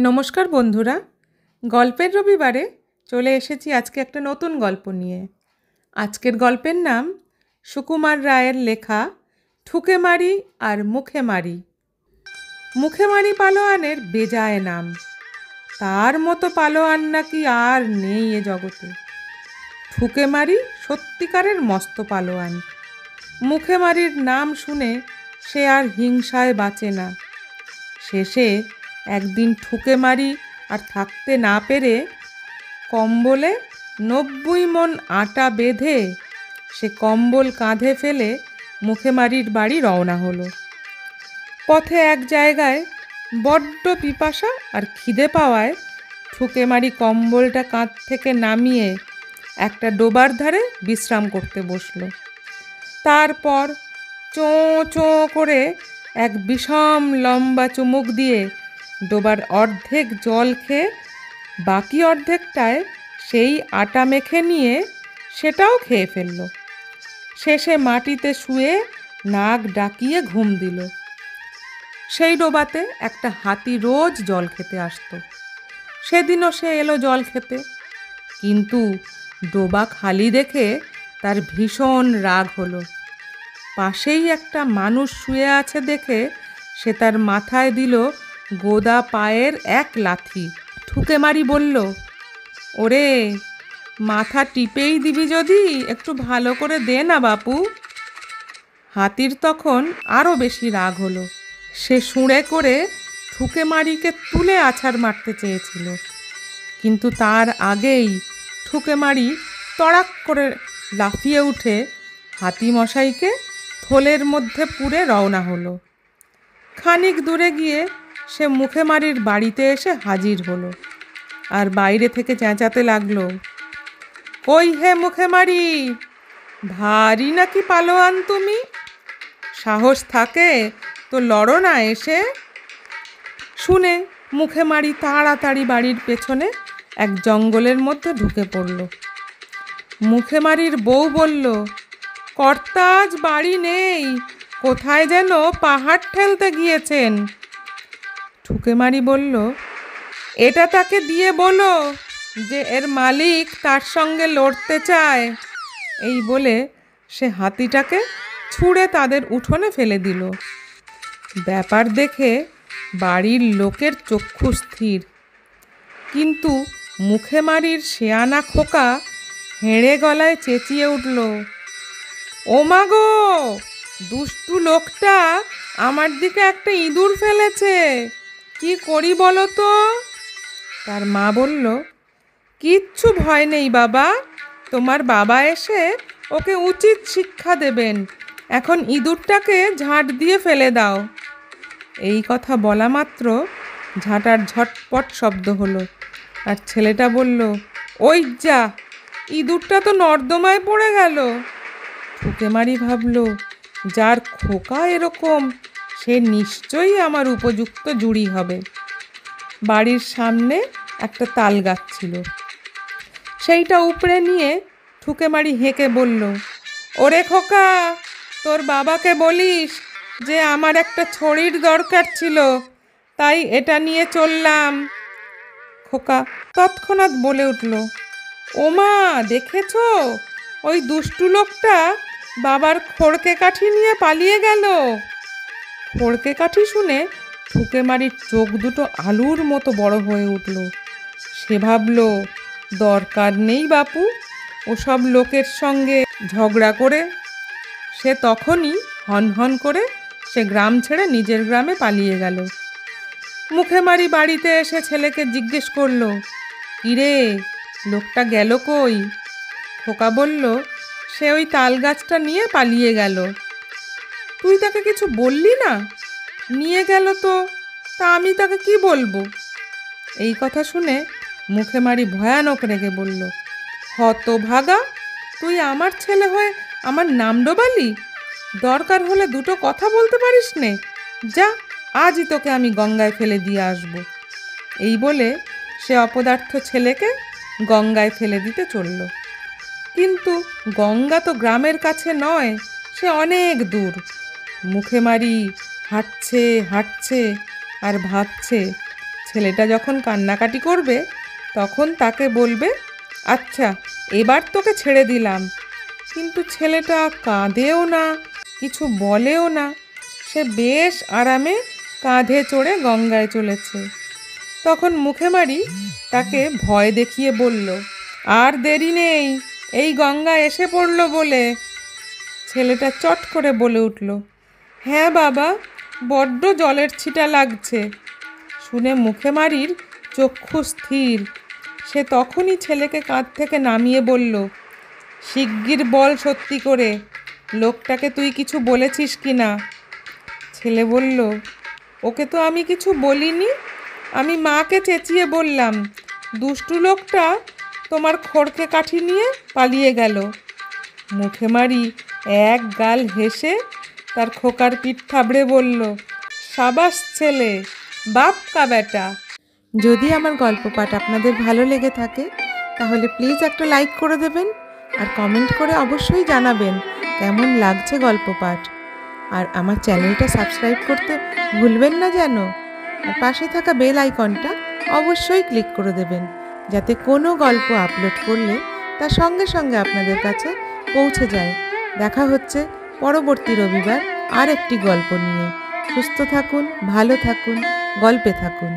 নমস্কার বন্ধুরা, গল্পের রবিবারে চলে এসেছি আজকে একটা নতুন গল্প নিয়ে। আজকের গল্পের নাম সুকুমার রায়ের লেখা ঠুকেমারি আর মুখেমারি। মুখেমারি পালোয়ানের বেজায় নাম, তার মতো পালোয়ান নাকি আর নেই এ জগতে। ঠুকেমারি সত্যিকারের মস্ত পালোয়ান। মুখেমারির নাম শুনে সে আর হিংসায় বাঁচে না। শেষে একদিন ঠুকেমারি আর থাকতে না পেরে কম্বলে 90 মণ আটা বেঁধে সে কম্বল কাঁধে ফেলে মুখেমারির বাড়ি রওনা হলো। পথে এক জায়গায় বড্ড পিপাসা আর খিদে পাওয়ায় ঠুকেমারি কম্বলটা কাঁধ থেকে নামিয়ে একটা ডোবার ধারে বিশ্রাম করতে বসলো। তারপর চোঁ চোঁ করে এক বিষম লম্বা চুমুক দিয়ে ডোবার অর্ধেক জল খেয়ে বাকি অর্ধেকটায় সেই আটা মেখে নিয়ে সেটাও খেয়ে ফেলল। শেষে মাটিতে শুয়ে নাক ডাকিয়ে ঘুম দিল। সেই ডোবাতে একটা হাতি রোজ জল খেতে আসতো। সেদিনও সে এলো জল খেতে, কিন্তু ডোবা খালি দেখে তার ভীষণ রাগ হলো। পাশেই একটা মানুষ শুয়ে আছে দেখে সে তার মাথায় দিল গোদা পায়ের এক লাথি। ঠুকেমারি বলল, ওরে, মাথা টিপেই দিবি যদি একটু ভালো করে দে না বাপু। হাতির তখন আরও বেশি রাগ হলো। সে শুঁড়ে করে ঠুকেমারিকে তুলে আছাড় মারতে চেয়েছিল, কিন্তু তার আগেই ঠুকেমারি তড়াক করে লাফিয়ে উঠে হাতিমশাইকে থলের মধ্যে পুরে রওনা হলো। খানিক দূরে গিয়ে সে মুখেমারির বাড়িতে এসে হাজির হলো আর বাইরে থেকে চেঁচাতে লাগলো, কই হে মুখেমারি, ভারী নাকি পালোয়ান তুমি? সাহস থাকে তো লড়ো না এসে। শুনে মুখেমারি তাড়াতাড়ি বাড়ির পেছনে এক জঙ্গলের মধ্যে ঢুকে পড়ল। মুখেমারির বউ বলল, কর্তা আজ বাড়ি নেই, কোথায় যেন পাহাড় ঠেলতে গিয়েছেন। ঠুকেমারি বলল, এটা তাকে দিয়ে বলো যে এর মালিক তার সঙ্গে লড়তে চায়। এই বলে সে হাতিটাকে ছুঁড়ে তাদের উঠোনে ফেলে দিল। ব্যাপার দেখে বাড়ির লোকের চক্ষু স্থির, কিন্তু মুখেমারির শেয়ানা খোকা হেঁড়ে গলায় চেঁচিয়ে উঠল, ও মা গো, দুষ্টু লোকটা আমার দিকে একটা ইঁদুর ফেলেছে, কি করি বলো তো? তার মা বলল, কিচ্ছু ভয় নেই বাবা, তোমার বাবা এসে ওকে উচিত শিক্ষা দেবেন, এখন ইঁদুরটাকে ঝাঁট দিয়ে ফেলে দাও। এই কথা বলা মাত্র ঝাঁটার ঝটপট শব্দ হলো, আর ছেলেটা বলল, ওই যা, ইঁদুরটা তো নর্দমায় পড়ে গেল। ঠুকেমারি ভাবল, যার খোকা এরকম সে নিশ্চয়ই আমার উপযুক্ত জুড়ি হবে। বাড়ির সামনে একটা তাল গাছ ছিল, সেইটা উপড়ে নিয়ে ঠুকেমারি হেঁকে বলল, ওরে খোকা, তোর বাবাকে বলিস যে আমার একটা ছড়ির দরকার ছিল, তাই এটা নিয়ে চললাম। খোকা তৎক্ষণাৎ বলে উঠল, ওমা, দেখেছো, ওই দুষ্টু লোকটা বাবার খড়কে কাঠি নিয়ে পালিয়ে গেল। খড়কে কাঠি শুনে ঠুকেমারির চোখ দুটো আলুর মতো বড় হয়ে উঠল। সে ভাবল, দরকার নেই বাপু ওসব লোকের সঙ্গে ঝগড়া করে। সে তখনই হনহন করে সে গ্রাম ছেড়ে নিজের গ্রামে পালিয়ে গেল। মুখেমারি বাড়িতে এসে ছেলেকে জিজ্ঞেস করল, কিরে, লোকটা গেল কই? খোকা বলল, সে ওই তাল গাছটা নিয়ে পালিয়ে গেল। তুই তাকে কিছু বললি না? নিয়ে গেল তো, তা আমি তাকে কি বলবো? এই কথা শুনে মুখেমারি ভয়ানক রেগে বলল, হতভাগা, তুই আমার ছেলে হয়ে আমার নাম ডোবালি? দরকার হলে দুটো কথা বলতে পারিস নে, যা, আজই তোকে আমি গঙ্গায় ফেলে দিয়ে আসব। এই বলে সে অপদার্থ ছেলেকে গঙ্গায় ফেলে দিতে চলল। কিন্তু গঙ্গা তো গ্রামের কাছে নয়, সে অনেক দূর। মুখেমারি হাঁটছে হাঁটছে আর ভাবছে, ছেলেটা যখন কান্নাকাটি করবে তখন তাকে বলবে, আচ্ছা এবার তোকে ছেড়ে দিলাম। কিন্তু ছেলেটা কাঁদেও না, কিছু বলেও না, সে বেশ আরামে কাঁধে চড়ে গঙ্গায় চলেছে। তখন মুখেমারি তাকে ভয় দেখিয়ে বলল, আর দেরি নেই, এই গঙ্গা এসে পড়ল বলে। ছেলেটা চট করে বলে উঠল, হ্যাঁ বাবা, বড্ড জলের ছিটা লাগছে। শুনে মুখেমারির চক্ষু স্থির। সে তখনই ছেলেকে কাঁধ থেকে নামিয়ে বলল, শিগগির বল সত্যি করে, লোকটাকে তুই কিছু বলেছিস কি না? ছেলে বলল, ওকে তো আমি কিছু বলিনি, আমি মাকে চেঁচিয়ে বললাম, দুষ্টু লোকটা তোমার খড়কে কাঠি নিয়ে পালিয়ে গেল। মুখেমারি এক গাল হেসে তার খোকার পিঠ থাবড়ে বলল, সাবাস ছেলে, বাপ কা বেটা। যদি আমার গল্প পাঠ আপনাদের ভালো লেগে থাকে তাহলে প্লিজ একটা লাইক করে দেবেন, আর কমেন্ট করে অবশ্যই জানাবেন কেমন লাগছে গল্প পাঠ। আর আমার চ্যানেলটা সাবস্ক্রাইব করতে ভুলবেন না যেন। আর পাশে থাকা বেল আইকনটা অবশ্যই ক্লিক করে দেবেন, যাতে কোনো গল্প আপলোড করলে তা সঙ্গে সঙ্গে আপনাদের কাছে পৌঁছে যায়। দেখা হচ্ছে পরবর্তী রবিবার আর একটি গল্প নিয়ে। সুস্থ থাকুন, ভালো থাকুন, গল্পে থাকুন।